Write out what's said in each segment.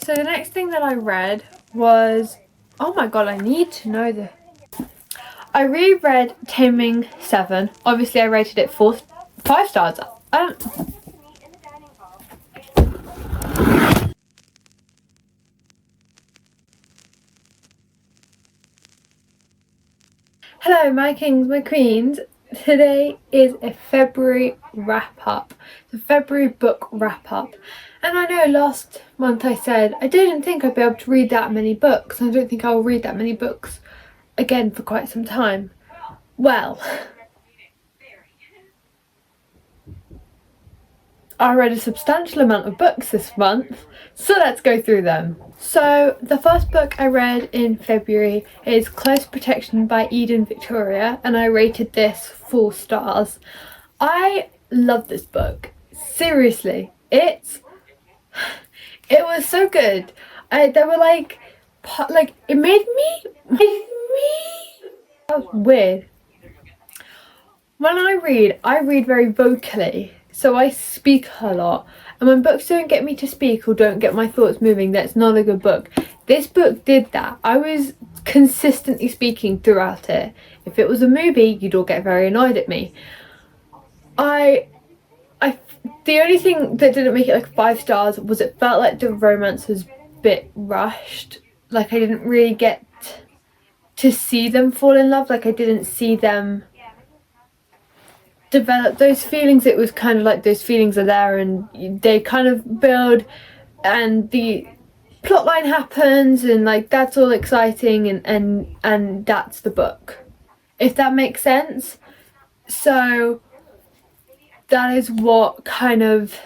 So the next thing that I read was, oh my god, I need to know this. I reread Taming 7. Obviously I rated it 5 stars. I don't... Hello my kings, my queens. Today is a February wrap up. The February book wrap up. And I know last month I said I didn't think I'd be able to read that many books. I don't think I'll read that many books again for quite some time. Well, I read a substantial amount of books this month, so let's go through them. So the first book I read in February is Close Protection by Eden Victoria, and I rated this 4 stars. I love this book. Seriously, it was so good. There were like it made me that was weird. When I read very vocally. So I speak a lot, and when books don't get me to speak or don't get my thoughts moving, that's not a good book. This book did that. I was consistently speaking throughout it. If it was a movie, you'd all get very annoyed at me. The only thing that didn't make it like 5 stars was it felt like the romance was a bit rushed. Like I didn't really get to see them fall in love. Like I didn't see them develop those feelings. It was kind of like those feelings are there and they kind of build and the plot line happens and like that's all exciting and that's the book, if that makes sense. So that is what kind of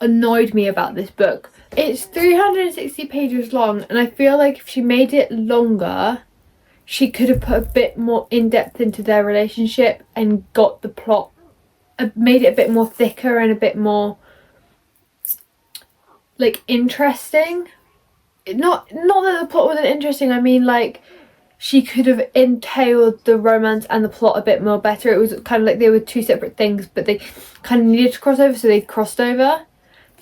annoyed me about this book. It's 360 pages long, and I feel like if she made it longer she could have put a bit more in-depth into their relationship and got the plot, made it a bit more thicker and a bit more like interesting. Not that the plot wasn't interesting, I mean like she could have entailed the romance and the plot a bit more better. It was kind of like they were 2 separate things, but they kind of needed to cross over, so they crossed over.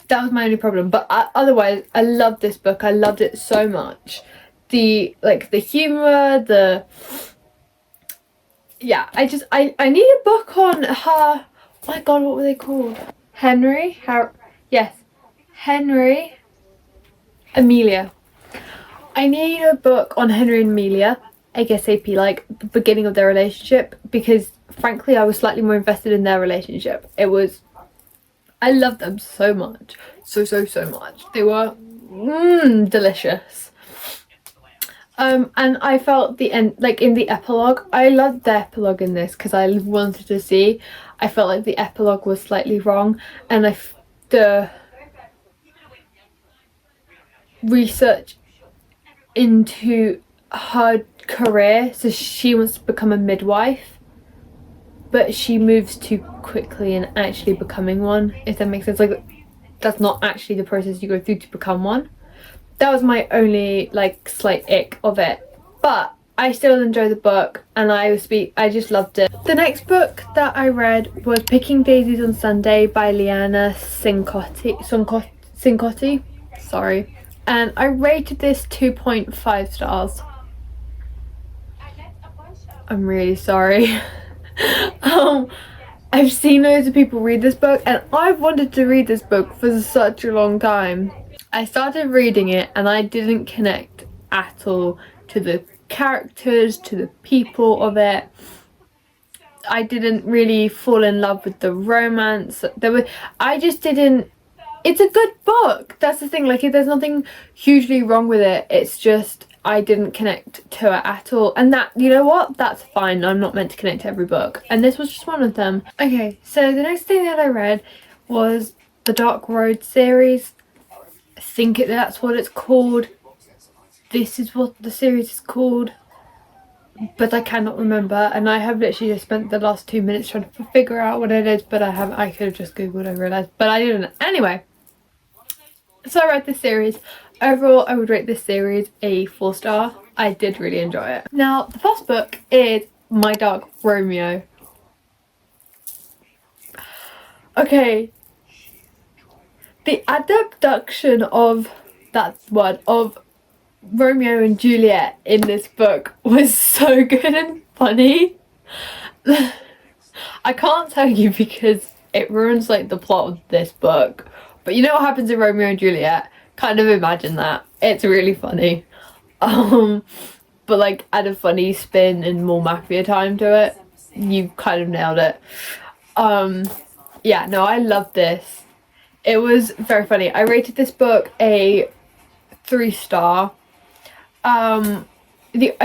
That was my only problem, but otherwise I loved this book. I loved it so much. The humor, I need a book on her. Oh my god, what were they called? Henry Amelia. I need a book on Henry and Amelia ASAP, like the beginning of their relationship, because frankly I was slightly more invested in their relationship. I loved them so much, so much. They were delicious. And I felt the end, like in the epilogue, I loved the epilogue in this because I wanted to see. I felt like the epilogue was slightly wrong, and the research into her career, so she wants to become a midwife, but she moves too quickly in actually becoming one, if that makes sense. Like that's not actually the process you go through to become one. That was my only like slight ick of it, but I still enjoy the book and I just loved it. The next book that I read was Picking Daisies on Sunday by Liana Cincotti, sorry, and I rated this 2.5 stars. I'm really sorry. I've seen loads of people read this book and I've wanted to read this book for such a long time. I started reading it and I didn't connect at all to the characters, to the people of it. I didn't really fall in love with the romance. I just didn't. It's a good book. That's the thing. Like, there's nothing hugely wrong with it. It's just I didn't connect to it at all. And that, you know what? That's fine. I'm not meant to connect to every book. And this was just one of them. Okay, so the next thing that I read was the Dark Road series. I think that's what it's called. This is what the series is called, but I cannot remember, and I have literally just spent the last 2 minutes trying to figure out what it is, but I could have just googled, I realised, but I didn't. Anyway, so I read this series. Overall I would rate this series a 4 star. I did really enjoy it. Now the first book is My Dark Romeo. Okay, the adaptation of That's one of Romeo and Juliet in this book was so good and funny. I can't tell you because it ruins like the plot of this book, but you know what happens in Romeo and Juliet? Kind of imagine that. It's really funny. But like add a funny spin and more mafia time to it. You kind of nailed it. Yeah, no, I love this. It was very funny. I rated this book a 3-star. I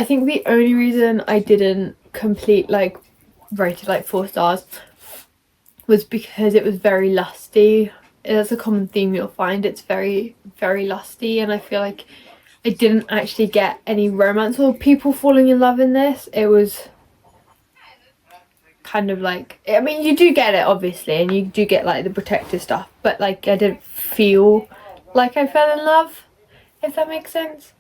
think the only reason I didn't complete like rated like 4 stars was because it was very lusty. That's a common theme you'll find. It's very, very lusty, and I feel like I didn't actually get any romance or people falling in love in this. It was kind of like, I mean, you do get it obviously, and you do get like the protective stuff, but like I didn't feel like I fell in love, if that makes sense.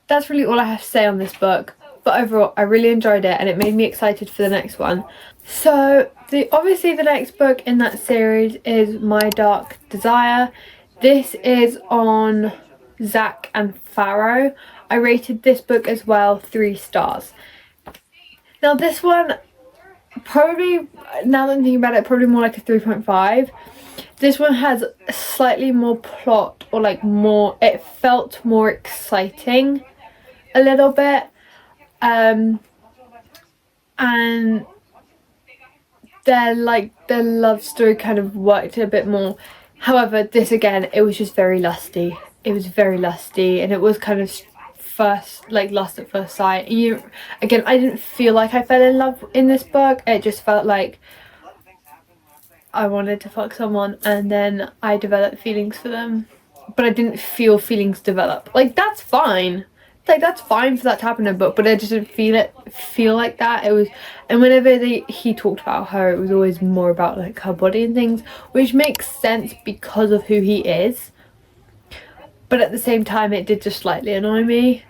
That's really all I have to say on this book, but overall I really enjoyed it and it made me excited for the next one. So obviously the next book in that series is My Dark Desire. This is on Zack and Farrow. I rated this book as well 3 stars. Now this one, probably, now that I'm thinking about it, probably more like a 3.5. This one has slightly more plot, or like more, it felt more exciting a little bit, and their love story kind of worked a bit more. However, this again, it was just very lusty. It was very lusty, and it was kind of lust at first sight. Again, I didn't feel like I fell in love in this book. It just felt like I wanted to fuck someone and then I developed feelings for them, but I didn't feel feelings develop. Like, that's fine. Like, that's fine for that to happen in a book, but I just didn't feel like that. It was, and whenever he talked about her, it was always more about like her body and things, which makes sense because of who he is. But at the same time, it did just slightly annoy me,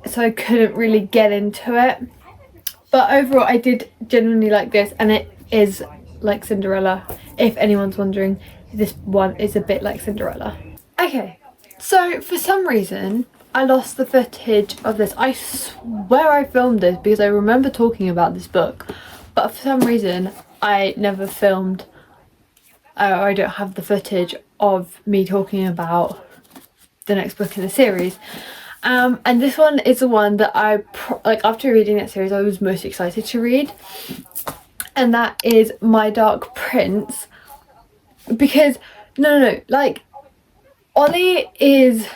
so I couldn't really get into it. But overall, I did genuinely like this, and it is like Cinderella. If anyone's wondering, this one is a bit like Cinderella. Okay, so for some reason, I lost the footage of this. I swear I filmed this because I remember talking about this book, but for some reason, I never filmed, I don't have the footage of me talking about the next book in the series. And this one is the one that I like, after reading that series, I was most excited to read, and that is My Dark Prince. Because no, like, Ollie is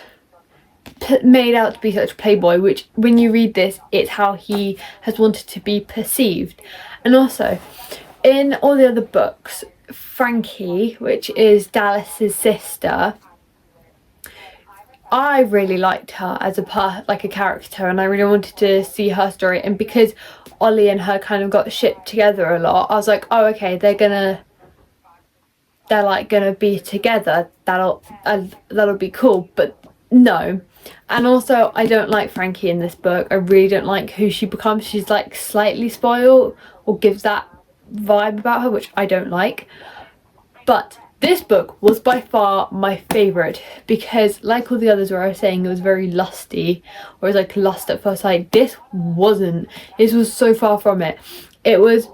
made out to be such a playboy, which when you read this, it's how he has wanted to be perceived. And also in all the other books, Frankie, which is Dallas's sister, I really liked her as a character, and I really wanted to see her story. And because Ollie and her kind of got shipped together a lot, I was like, oh, okay, they're like gonna be together. That'll be cool. But no. And also, I don't like Frankie in this book. I really don't like who she becomes. She's like slightly spoiled, or gives that vibe about her, which I don't like. But this book was by far my favourite, because like all the others where I was saying it was very lusty, or it was like lust at first sight, this wasn't. This was so far from it. It was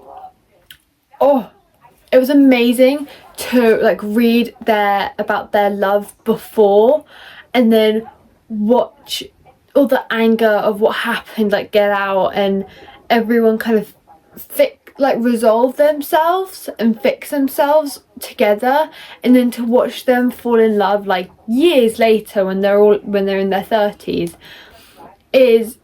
amazing to like read about their love before, and then watch all the anger of what happened, like Get Out, and everyone kind of resolve themselves and fix themselves together, and then to watch them fall in love like years later when they're in their 30s it's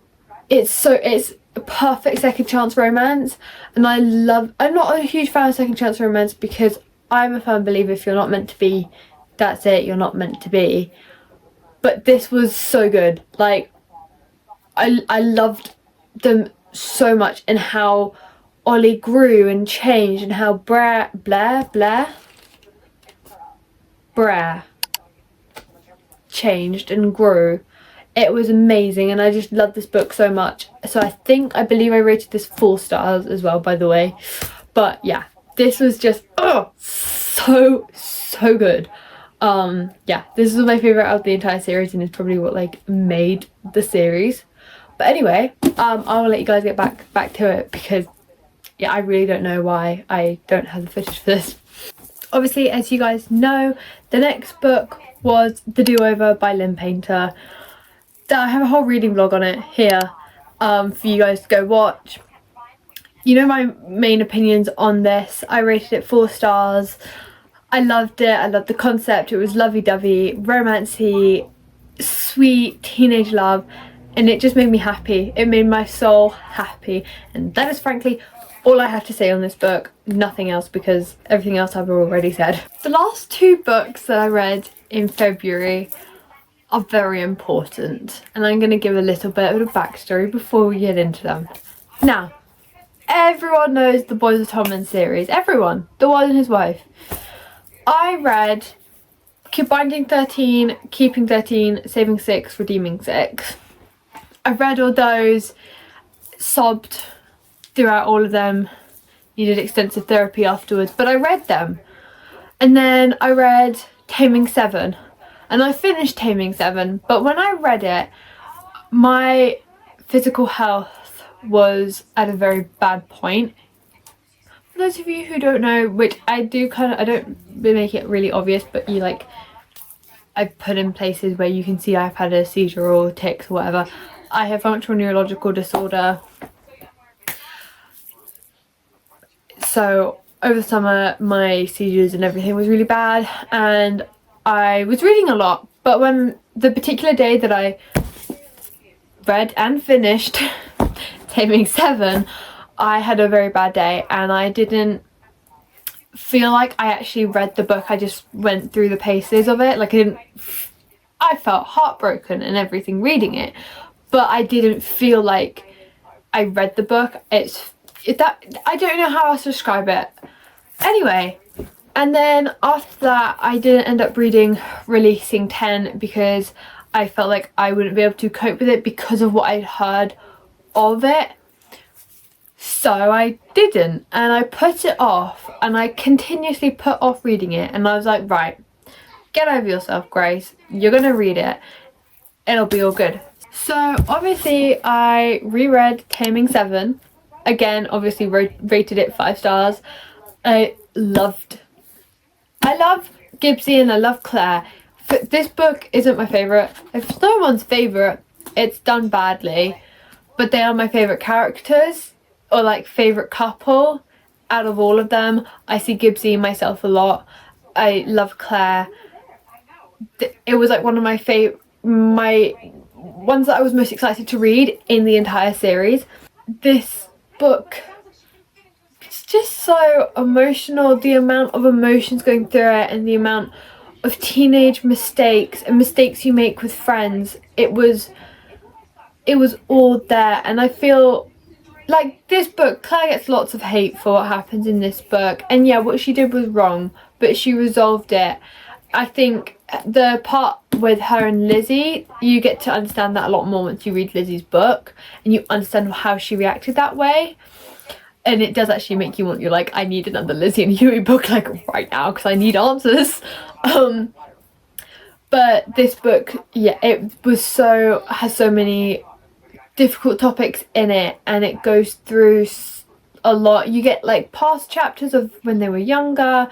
a perfect second chance romance. And I'm not a huge fan of second chance romance, because I'm a firm believer if you're not meant to be, that's it, you're not meant to be. But this was so good. Like, I loved them so much, and how Ollie grew and changed, and how Blair changed and grew. It was amazing, and I just love this book so much. So I believe I rated this 4 stars as well, by the way. But yeah, this was just so good. Yeah, this is my favorite out of the entire series, and it's probably what like made the series. But anyway, I'll let you guys get back to it, because yeah, I really don't know why I don't have the footage for this. Obviously, as you guys know, the next book was The Do-Over by Lynn Painter. I have a whole reading vlog on it here for you guys to go watch. You know my main opinions on this. I rated it 4 stars. I loved it. I loved the concept. It was lovey-dovey, romancy, sweet teenage love, and it just made me happy. It made my soul happy, and that is frankly all I have to say on this book. Nothing else, because everything else I've already said. The last 2 books that I read in February are very important, and I'm going to give a little bit of a backstory before we get into them. Now, everyone knows the Boys of Tommen series. Everyone. The Ward and His Wife. I read Binding 13, Keeping 13, Saving 6, Redeeming 6. I read all those, sobbed throughout all of them, needed extensive therapy afterwards, but I read them. And then I read Taming 7, and I finished Taming 7, but when I read it, my physical health was at a very bad point. For those of you who don't know, which I do I don't make it really obvious, but you like, I put in places where you can see I've had a seizure or tics or whatever. I have functional neurological disorder. So over the summer my seizures and everything was really bad, and I was reading a lot, but when the particular day that I read and finished Taming 7, I had a very bad day, and I didn't feel like I actually read the book. I just went through the paces of it. Like I felt heartbroken and everything reading it, but I didn't feel like I read the book. I don't know how else to describe it. Anyway, and then after that I didn't end up reading Releasing 10 because I felt like I wouldn't be able to cope with it because of what I'd heard of it. So I didn't, and I put it off, and I continuously put off reading it, and I was like, right, get over yourself, Grace, you're gonna read it, it'll be all good. So obviously I reread Taming 7 again, obviously rated it 5 stars. I love Gibbsy and I love Claire. This book isn't my favourite. If it's no one's favourite, it's done badly, but they are my favourite characters, or like favourite couple out of all of them. I see Gibbsy in myself a lot. I love Claire. It was like one of my ones that I was most excited to read in the entire series. This book, it's just so emotional, the amount of emotions going through it, and the amount of teenage mistakes and mistakes you make with friends. It was all there, and I feel like this book, Claire gets lots of hate for what happens in this book, and yeah, what she did was wrong, but she resolved it. I think the part with her and Lizzie, you get to understand that a lot more once you read Lizzie's book, and you understand how she reacted that way, and it does actually make you want, you're like, I need another Lizzie and Huey book like right now because I need answers. But this book, yeah, it has so many difficult topics in it, and it goes through a lot. You get like past chapters of when they were younger,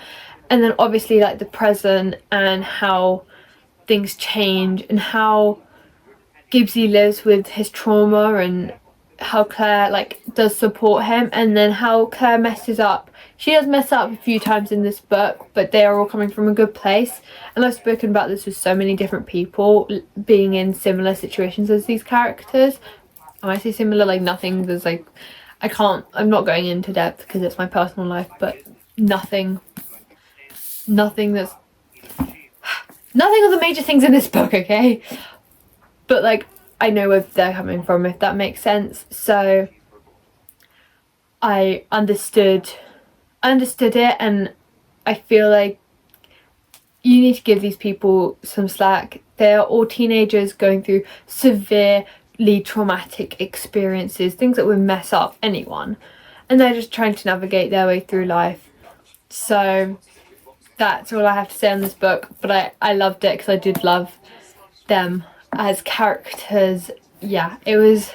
and then obviously like the present, and how things change, and how Gibbsy lives with his trauma, and how Claire like does support him, and then how Claire messes up. She does mess up a few times in this book, but they are all coming from a good place, and I've spoken about this with so many different people being in similar situations as these characters. When I say similar, like nothing, there's like, I'm not going into depth because it's my personal life, but nothing of the major things in this book, okay? But like, I know where they're coming from, if that makes sense. So I understood it, and I feel like you need to give these people some slack. They're all teenagers going through severely traumatic experiences, things that would mess up anyone, and they're just trying to navigate their way through life. So that's all I have to say on this book. But I loved it because I did love them as characters. Yeah, it was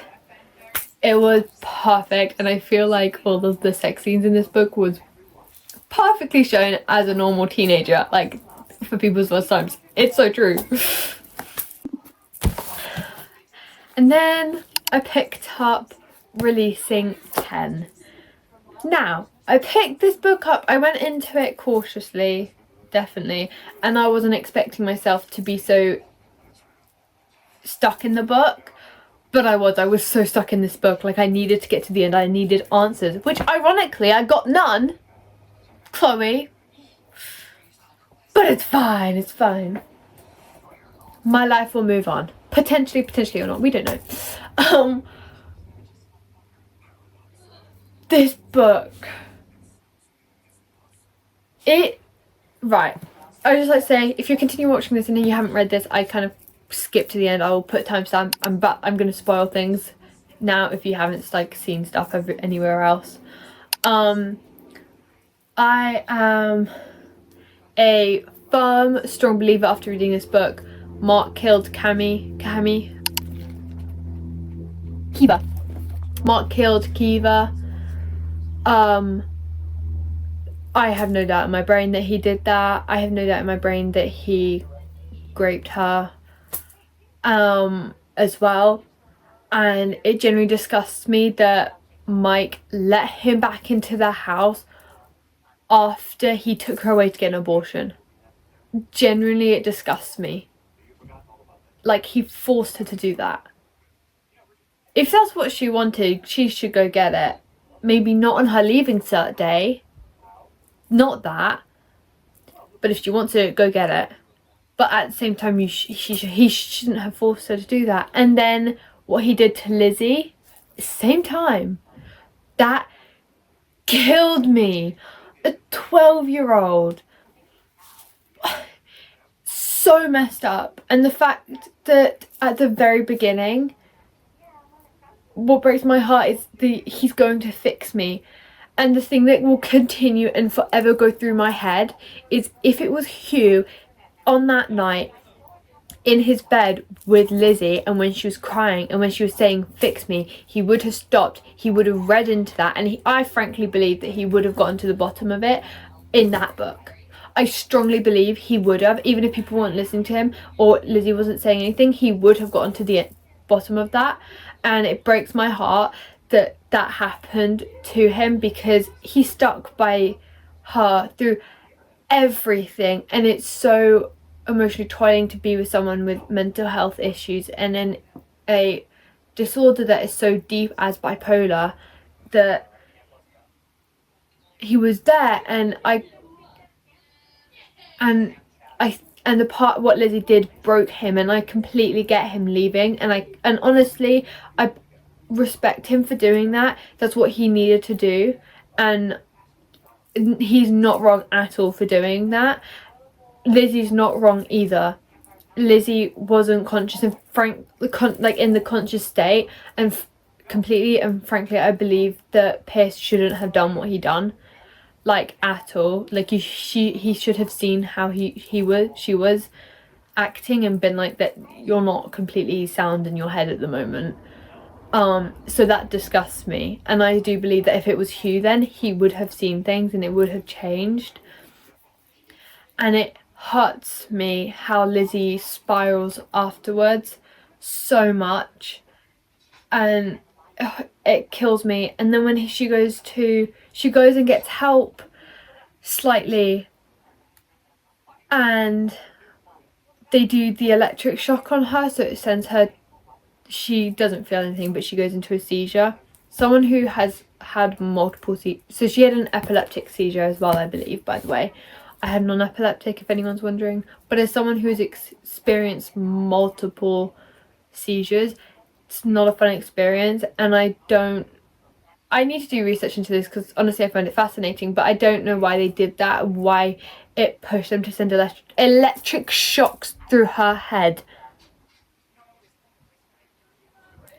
perfect, and I feel like all of the sex scenes in this book was perfectly shown as a normal teenager, like for people's first times. It's so true. And then I picked up Releasing 10. Now, I picked this book up, I went into it cautiously, definitely, and I wasn't expecting myself to be so stuck in the book, but I was so stuck in this book. Like, I needed to get to the end, I needed answers, which ironically I got none, Chloe, but it's fine. My life will move on, potentially or not, we don't know. This book, right, I would just like to say, if you continue watching this and you haven't read this, I kind of skip to the end. I will put timestamp. I'm going to spoil things now if you haven't like seen stuff anywhere else. I am a firm, strong believer after reading this book. Mark killed Kiva. Mark killed Kiva. I have no doubt in my brain that he did that. I have no doubt in my brain that he raped her as well. And it genuinely disgusts me that Mike let him back into the house after he took her away to get an abortion. Genuinely, it disgusts me. Like, he forced her to do that. If that's what she wanted, she should go get it. Maybe not on her leaving cert day. Not that. But if she wants to, go get it. But at the same time, he shouldn't have forced her to do that. And then what he did to Lizzie, same time. That killed me. A 12-year-old. So messed up. And the fact that at the very beginning, what breaks my heart is he's going to fix me. And the thing that will continue and forever go through my head is, if it was Hugh on that night in his bed with Lizzie, and when she was crying and when she was saying fix me, he would have stopped, he would have read into that, and I frankly believe that he would have gotten to the bottom of it in that book. I strongly believe he would have, even if people weren't listening to him or Lizzie wasn't saying anything, he would have gotten to the bottom of that. And it breaks my heart that that happened to him, because he stuck by her through everything, and it's so emotionally toiling to be with someone with mental health issues and in a disorder that is so deep as bipolar, that he was there. And the part what Lizzie did broke him, and I completely get him leaving, and honestly I respect him for doing that. That's what he needed to do, and he's not wrong at all for doing that. Lizzie's not wrong either. Lizzie wasn't conscious and in the conscious state, and completely and frankly I believe that Pierce shouldn't have done what he done, like at all. Like he should have seen how she was acting and been like, that you're not completely sound in your head at the moment. So that disgusts me, and I do believe that if it was Hugh, then he would have seen things and it would have changed. And it hurts me how Lizzie spirals afterwards so much, and it kills me. And then when she goes and gets help slightly, and they do the electric shock on her, so it sends her, she doesn't feel anything, but she goes into a seizure. Someone who has had multiple seizures, so she had an epileptic seizure as well, I believe, by the way. I had non-epileptic, if anyone's wondering. But as someone who's experienced multiple seizures, it's not a fun experience, and I need to do research into this, because honestly I find it fascinating, but I don't know why they did that, why it pushed them to send electric shocks through her head.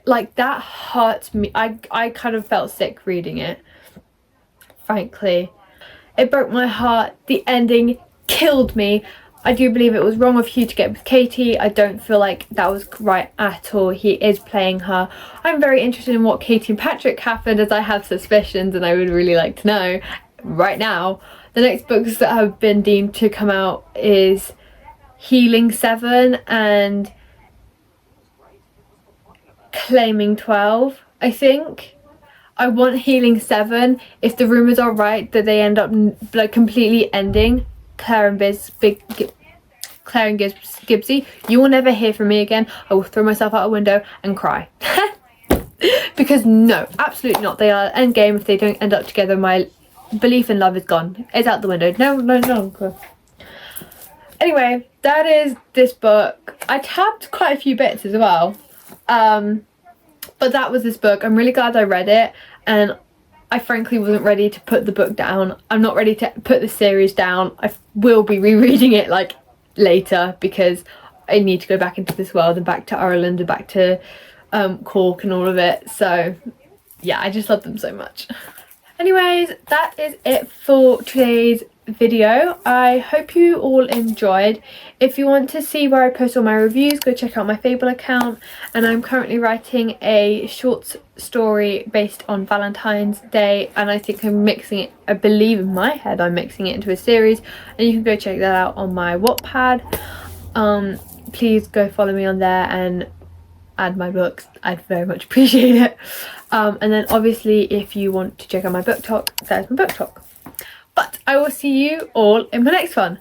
Like, that hurts me. I kind of felt sick reading it, frankly. It broke my heart. The ending killed me. I do believe it was wrong of Hugh to get with Katie. I don't feel like that was right at all. He is playing her. I'm very interested in what Katie and Patrick happened, as I have suspicions and I would really like to know right now. The next books that have been deemed to come out is Healing 7 and Claiming 12, I think. I want Healing 7 if the rumours are right that they end up like completely ending Claire and Gibbsy. You will never hear from me again. I will throw myself out a window and cry. Because no, absolutely not. They are endgame. If they don't end up together, my belief in love is gone. It's out the window. No. Anyway, that is this book. I tabbed quite a few bits as well. But that was this book. I'm really glad I read it, and I frankly wasn't ready to put the book down. I'm not ready to put the series down. I will be rereading it like later because I need to go back into this world and back to Ireland and back to Cork and all of it. So yeah, I just love them so much. Anyways, that is it for today's video. I hope you all enjoyed. If you want to see where I post all my reviews, go check out my Fable account, and I'm currently writing a short story based on Valentine's Day, and I think I'm mixing it, I believe in my head I'm mixing it into a series, and you can go check that out on my Wattpad. Please go follow me on there and add my books. I'd very much appreciate it. And then obviously if you want to check out my book talk, there's my book talk. But I will see you all in my next one.